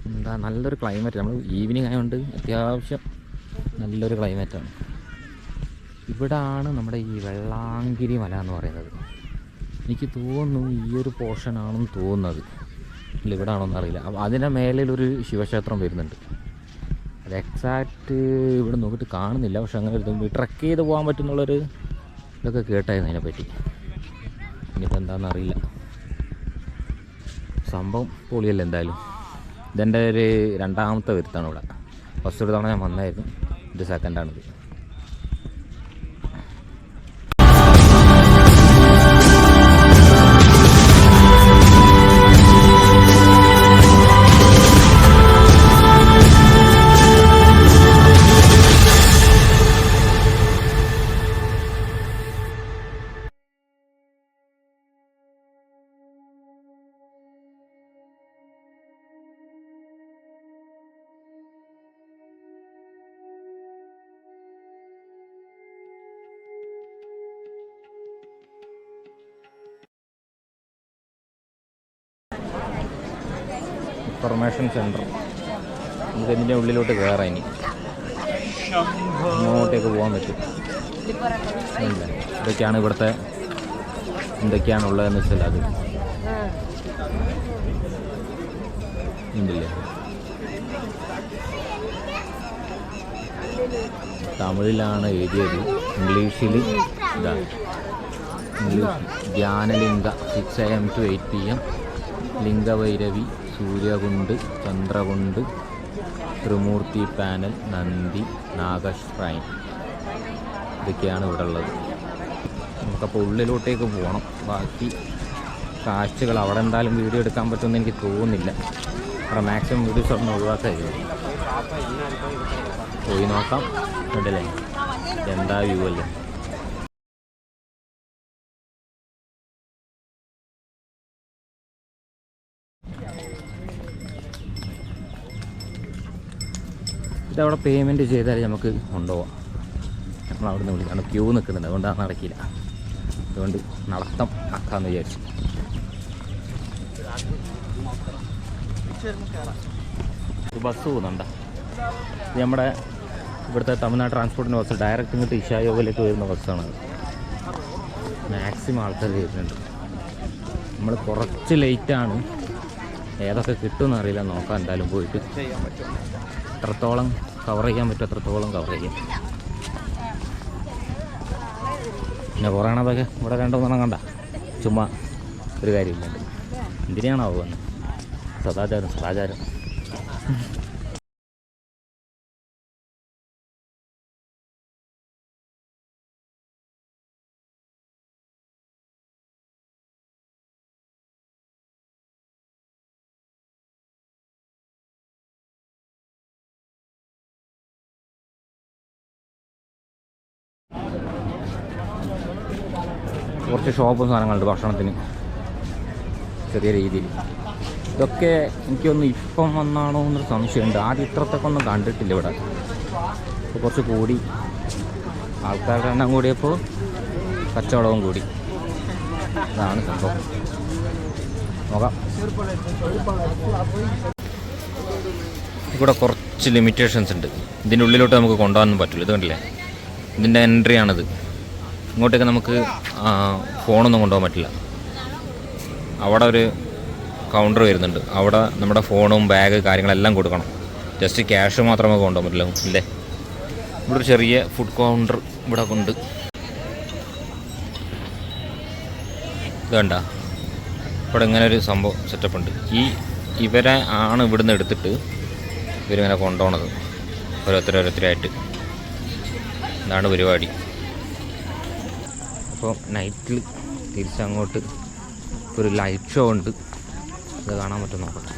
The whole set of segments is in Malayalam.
എന്താ നല്ലൊരു ക്ലൈമറ്റ്. നമ്മൾ ഈവനിങ് ആയതുകൊണ്ട് അത്യാവശ്യം നല്ലൊരു ക്ലൈമറ്റാണ്. ഇവിടാണ് നമ്മുടെ ഈ വെള്ളാങ്കിരി മല എന്ന് പറയുന്നത്. എനിക്ക് തോന്നുന്നു ഈ ഒരു പോർഷനാണെന്ന് തോന്നുന്നത്. ഇല്ല, ഇവിടെ ആണോന്ന് അറിയില്ല. അപ്പോൾ അതിൻ്റെ മേലിലൊരു ശിവക്ഷേത്രം വരുന്നുണ്ട്. അത് എക്സാക്റ്റ് ഇവിടെ നോക്കിയിട്ട് കാണുന്നില്ല. പക്ഷെ അങ്ങനെ ഒരു ട്രക്ക് ചെയ്ത് പോകാൻ പറ്റുന്നുള്ളൊരു ഇതൊക്കെ കേട്ടായിരുന്നു അതിനെപ്പറ്റി. ഇനിയിപ്പോൾ എന്താണെന്ന് അറിയില്ല. സംഭവം പൊളിയല്ല എന്തായാലും. ഇതെൻ്റെ ഒരു രണ്ടാമത്തെ വരുത്താണ് ഇവിടെ. ഫസ്റ്റ് ഒരു തവണ ഞാൻ വന്നായിരുന്നു, ഇത് സെക്കൻഡാണിത്. Information centre. നമുക്ക് ഇതിൻ്റെ ഉള്ളിലോട്ട് കയറാം. ഇനി അങ്ങോട്ടേക്ക് പോകാൻ പറ്റും. ഇതൊക്കെയാണ് ഇവിടുത്തെ എന്തൊക്കെയാണുള്ളതെന്ന് വെച്ചാൽ അത് ഉണ്ടല്ലേ. തമിഴിലാണ് എഴുതിയത്, ഇംഗ്ലീഷിൽ ഇതാ. English Dhyanalinga 6 AM to 8 PM, Lingabhairavi, Suryakund, Chandrakund, Trimurti panel, Nandi, Naga shrine, ഇതൊക്കെയാണ് ഇവിടെ ഉള്ളത്. നമുക്കപ്പോൾ ഉള്ളിലോട്ടേക്ക് പോകണം. ബാക്കി കാഴ്ചകൾ അവിടെ എന്തായാലും വീഡിയോ എടുക്കാൻ പറ്റുമെന്ന് എനിക്ക് തോന്നുന്നില്ല. കാരണം മാക്സിമം വീഡിയോസ് ഒന്നും ഒഴിവാക്കായിരുന്നു. പോയി നോക്കാം. ഉണ്ടല്ലേ, എന്താ വ്യൂ അല്ലേ. ഇതവിടെ പേയ്മെൻറ്റ് ചെയ്താൽ നമുക്ക് കൊണ്ടുപോകാം. നമ്മളവിടെ നിന്ന് വിളിക്കാണ്, ക്യൂ നിൽക്കുന്നുണ്ട്, അതുകൊണ്ട് അത് നടക്കില്ല. അതുകൊണ്ട് നടത്തം ആക്കാമെന്ന് വിചാരിച്ചു. ബസ് പോകുന്നുണ്ടോ? ഇത് നമ്മുടെ ഇവിടുത്തെ തമിഴ്നാട് ട്രാൻസ്പോർട്ടിൻ്റെ ബസ്, ഡയറക്റ്റ് ഇങ്ങോട്ട് ഇഷായോഗയിലേക്ക് വരുന്ന ബസ്സാണ്. മാക്സിമം ആൾക്കാർ വരുന്നുണ്ട്. നമ്മൾ കുറച്ച് ലേറ്റാണ്. ഏതൊക്കെ കിട്ടുമെന്ന് അറിയില്ല. നോക്കാം എന്തായാലും പോയിട്ട്. എത്രത്തോളം കവർ ചെയ്യാൻ പറ്റും അത്രത്തോളം കവർ ചെയ്യാം. പിന്നെ കുറയണതൊക്കെ ഇവിടെ 2-3 കണ്ട ചുമ്മാ ഒരു കാര്യമില്ല. എന്തിനാണോ പോകുന്നത്? സദാചാരം. കുറച്ച് ഷോപ്പും സാധനങ്ങളുണ്ട് ഭക്ഷണത്തിന് ചെറിയ രീതിയിൽ. ഇതൊക്കെ എനിക്കൊന്ന് ഇപ്പം വന്നാണോ എന്നൊരു സംശയമുണ്ട്. ആദ്യം ഇത്രത്തൊക്കെ ഒന്നും കണ്ടിട്ടില്ല ഇവിടെ. ഇപ്പോൾ കുറച്ച് കൂടി, ആൾക്കാരുടെ എണ്ണം കൂടിയപ്പോൾ കച്ചവടവും കൂടി. ഇതാണ് സംഭവം. നോക്കാം. ഇവിടെ കുറച്ച് ലിമിറ്റേഷൻസ് ഉണ്ട്. ഇതിൻ്റെ ഉള്ളിലോട്ട് നമുക്ക് കൊണ്ടുപോകാനൊന്നും പറ്റില്ല. ഇത് കണ്ടില്ലേ, ഇതിൻ്റെ എൻട്രി ആണിത്. ഇങ്ങോട്ടേക്ക് നമുക്ക് ഫോണൊന്നും കൊണ്ടുപോകാൻ പറ്റില്ല. അവിടെ ഒരു കൗണ്ടർ വരുന്നുണ്ട്. അവിടെ നമ്മുടെ ഫോണും ബാഗ് കാര്യങ്ങളെല്ലാം കൊടുക്കണം. ജസ്റ്റ് ക്യാഷ് മാത്രമേ കൊണ്ടുപോകാൻ പറ്റില്ല. ഇല്ലേ, ഇവിടെ ഒരു ചെറിയ ഫുഡ് കൗണ്ടർ ഇവിടെ ഉണ്ട്. ഇത് കണ്ട, ഇവിടെ ഇങ്ങനെ ഒരു സംഭവം സെറ്റപ്പ് ഉണ്ട്. ഇവരെ ആണ് ഇവിടുന്ന് എടുത്തിട്ട് ഇവരിങ്ങനെ കൊണ്ടുപോകണത് ഓരോരുത്തരായിട്ട്. ഇതാണ് പരിപാടി. അപ്പോൾ നൈറ്റിൽ തിരിച്ചങ്ങോട്ട് ഒരു ലൈറ്റ് ഷോ ഉണ്ട്. അത് കാണാൻ പറ്റും, നോക്കട്ടെ.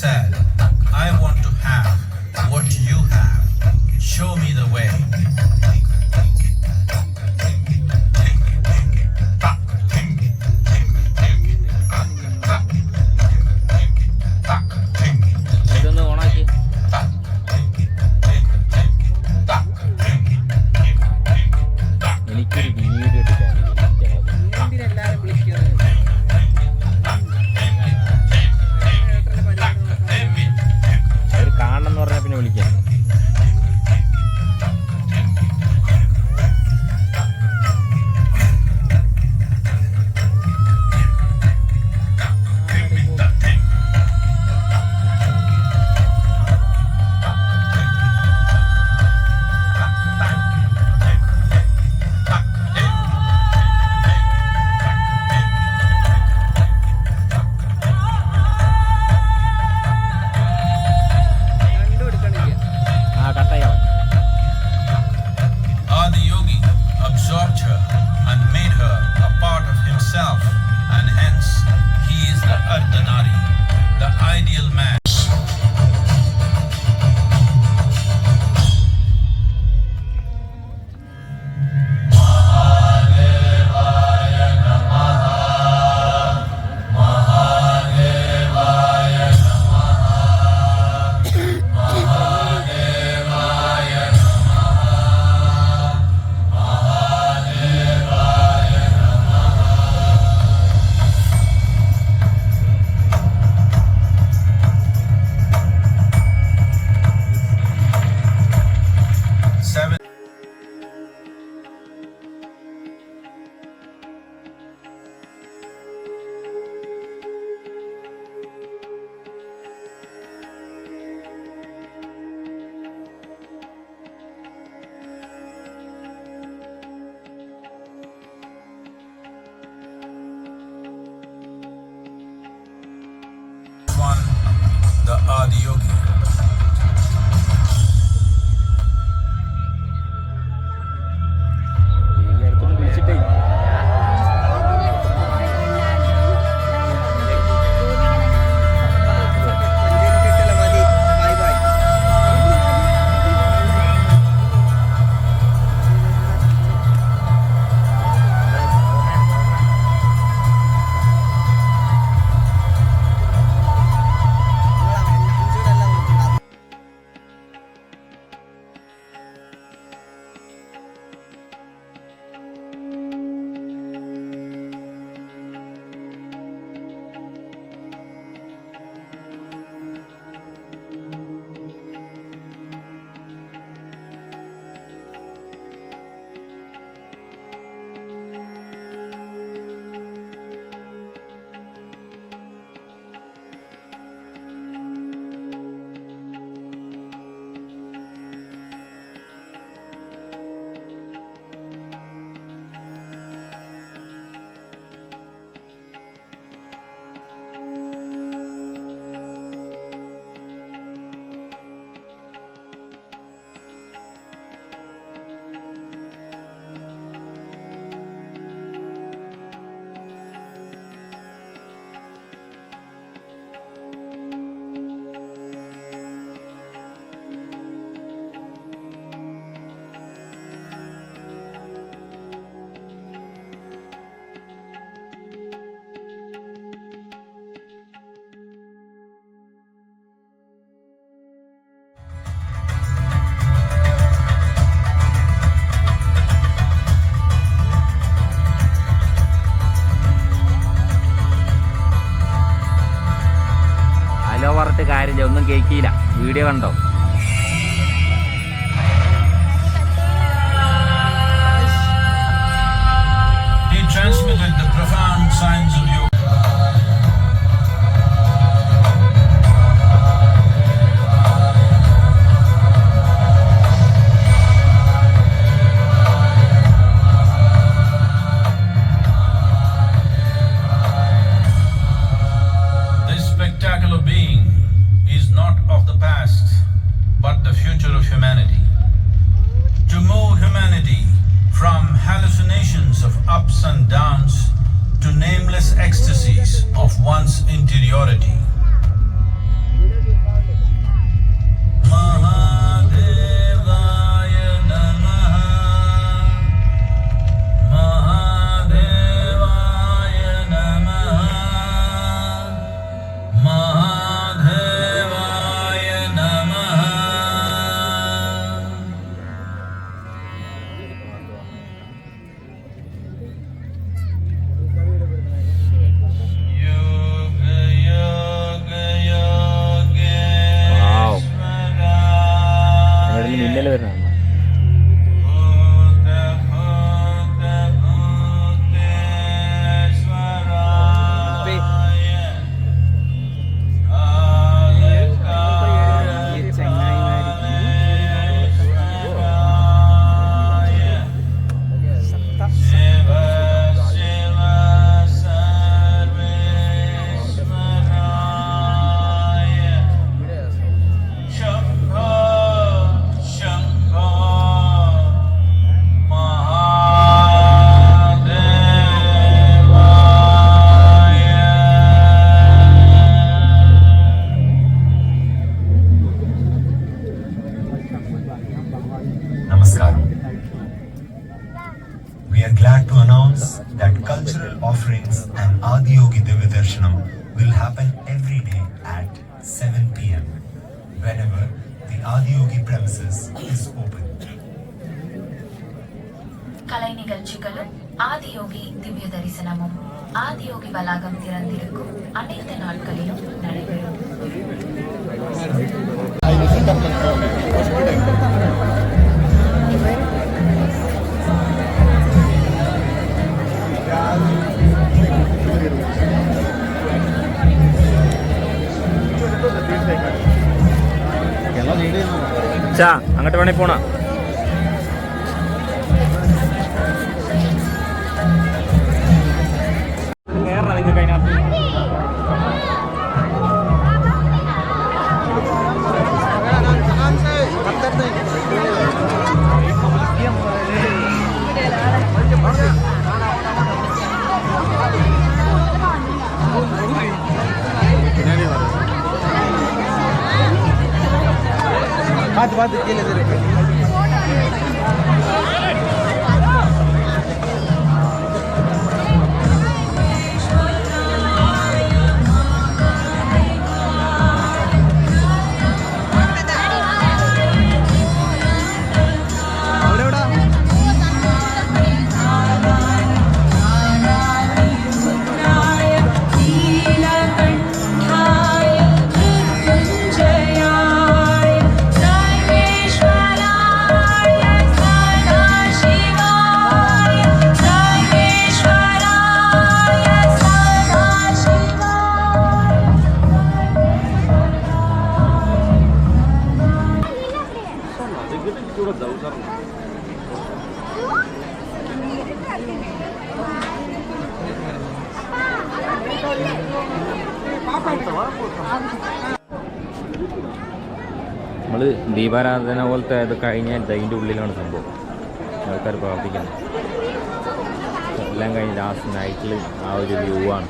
said, I want to have what you have. Show me the way. ഇതൊന്ന് ഓണാക്കി. എനിക്കൊരു വീഡിയോ എടുക്കാൻ അവർ കാണണം എന്ന് പറഞ്ഞാൽ പിന്നെ വിളിക്കാം. Adiyogi absorbed her and made her a part of himself, and hence he is the Ardhanari, the ideal man. The Adiyogi. പറഞ്ഞിട്ട് കാര്യമില്ല, ഒന്നും കേൾക്കില്ല. വീഡിയോ കണ്ടോ? He transmitted the profound signs of yoga. This spectacular being is not of the past, but the future of humanity. To move humanity from hallucinations of ups and downs to nameless ecstasies of one's interiority. that cultural offerings and Adiyogi Divya Darshanam will happen every day at 7 p.m. whenever the Adiyogi premises is open. கலை நிகழ்ச்சிகளும் ஆதியோகி திவ்ய தரிசனமும் ஆதியோகி வளாகம் திறந்திருக்கும் அனைத்து நாட்களிலும் நடைபெறும். അങ്ങോട്ട് വേണേ പോണ பார்த்து கீழே இருக்கு. നമ്മൾ ദീപാരാധന പോലത്തെ ഇത് കഴിഞ്ഞാൽ അതിൻ്റെ ഉള്ളിലാണ് സംഭവം. ആൾക്കാർ പ്രാർത്ഥിക്കണം. എല്ലാം കഴിഞ്ഞ് ലാസ്റ്റ് നൈറ്റിൽ ആ ഒരു വ്യൂ ആണ്.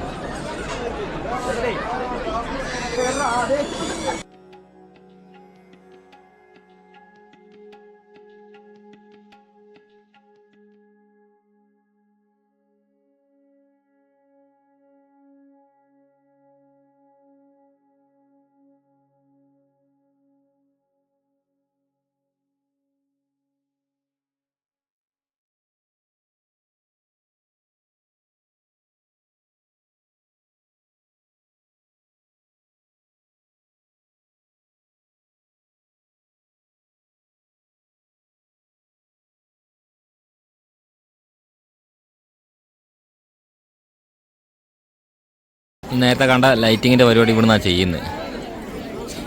നേരത്തെ കണ്ട ലൈറ്റിങ്ങിൻ്റെ പരിപാടി ഇവിടെ നിന്നാണ് ചെയ്യുന്നത്.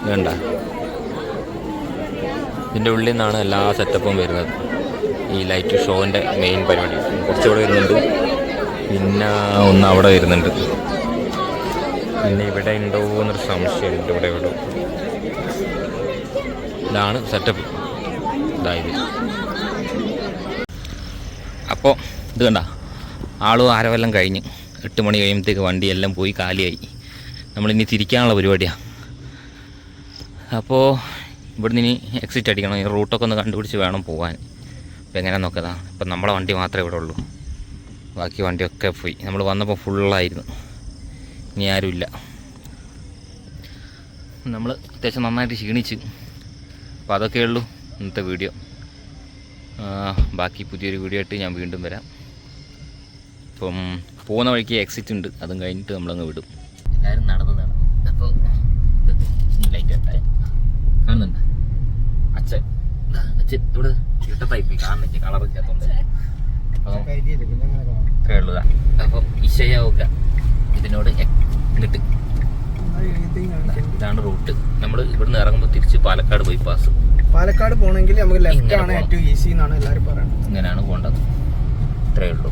വേണ്ട, ഇതിൻ്റെ ഉള്ളിൽ നിന്നാണ് എല്ലാ സെറ്റപ്പും വരുന്നത്. ഈ ലൈറ്റ് ഷോൻ്റെ മെയിൻ പരിപാടി കുറച്ചുകൂടെ വരുന്നുണ്ട്. പിന്നെ ഒന്ന് അവിടെ വരുന്നുണ്ട്. പിന്നെ ഇവിടെ ഉണ്ടോ എന്നൊരു സംശയമുണ്ട്. ഇവിടെ ഇവിടെ ഇതാണ് സെറ്റപ്പ്. ഇതായത് അപ്പോൾ ഇത് കണ്ട ആളും ആരവെല്ലാം കഴിഞ്ഞ് 8 മണി കഴിയുമ്പോഴത്തേക്ക് വണ്ടിയെല്ലാം പോയി കാലിയായി. നമ്മളിനി തിരിക്കാനുള്ള പരിപാടിയാണ്. അപ്പോൾ ഇവിടുന്ന് ഇനി എക്സിറ്റ് അടിക്കണം. ഈ റൂട്ടൊക്കെ ഒന്ന് കണ്ടുപിടിച്ച് വേണം പോകാൻ. അപ്പോൾ എങ്ങനെ നോക്കതാ, ഇപ്പം നമ്മളെ വണ്ടി മാത്രമേ ഇവിടെ ഉള്ളൂ. ബാക്കി വണ്ടിയൊക്കെ പോയി. നമ്മൾ വന്നപ്പോൾ ഫുള്ളായിരുന്നു. ഇനി ആരുമില്ല. നമ്മൾ അത്യാവശ്യം നന്നായിട്ട് ക്ഷീണിച്ച്. അപ്പോൾ അതൊക്കെ ഉള്ളൂ ഇന്നത്തെ വീഡിയോ. ബാക്കി പുതിയൊരു വീഡിയോ ആയിട്ട് ഞാൻ വീണ്ടും വരാം. അപ്പം പോകുന്ന വഴിക്ക് എക്സിറ്റ് ഉണ്ട്. അതും കഴിഞ്ഞിട്ട് നമ്മളങ്ങ് വിടും. എല്ലാവരും നടന്നതാണ്. അപ്പോൾ ലൈറ്റ് ആയിട്ടായി കാണുന്നുണ്ട്. അച്ഛൻ ഇവിടെ ഇട്ടത്തായി പോയി കാണുന്നില്ല, കളർ വെക്കാത്തതുകൊണ്ട്. അപ്പോൾ ഇത്രയേ ഉള്ളൂ. അപ്പോൾ ഇഷയാവുക ഇതിനോട് എന്നിട്ട് ഇതാണ് റൂട്ട്. നമ്മൾ ഇവിടുന്ന് ഇറങ്ങുമ്പോൾ തിരിച്ച് പാലക്കാട് ബൈപ്പാസ്. പാലക്കാട് പോകണമെങ്കിൽ നമുക്ക് ലെഫ്റ്റ് ആണ് ഏറ്റവും ഈസി എന്നാണ് എല്ലാവരും പറയുന്നത്. ഇങ്ങനെയാണ് പോകേണ്ടത്. ഇത്രയേ ഉള്ളൂ.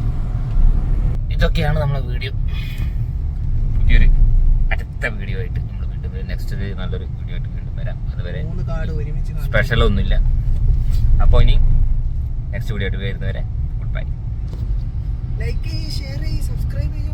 ഇതൊക്കെയാണ് നമ്മളെ വീഡിയോ. പുതിയൊരു അടുത്ത വീഡിയോ ആയിട്ട് നമ്മൾ വീണ്ടും നെക്സ്റ്റ് നല്ലൊരു വീഡിയോ ആയിട്ട് വീണ്ടും വരാം. അതുവരെ സ്പെഷ്യലൊന്നുമില്ല. അപ്പോൾ ഇനി നെക്സ്റ്റ് വീഡിയോ ആയിട്ട് വരുന്നവരെ ഗുഡ് ബൈ. ലൈക്ക് ചെയ്യ്, ഷെയർ ചെയ്യ്, സബ്സ്ക്രൈബ് ചെയ്യൂ.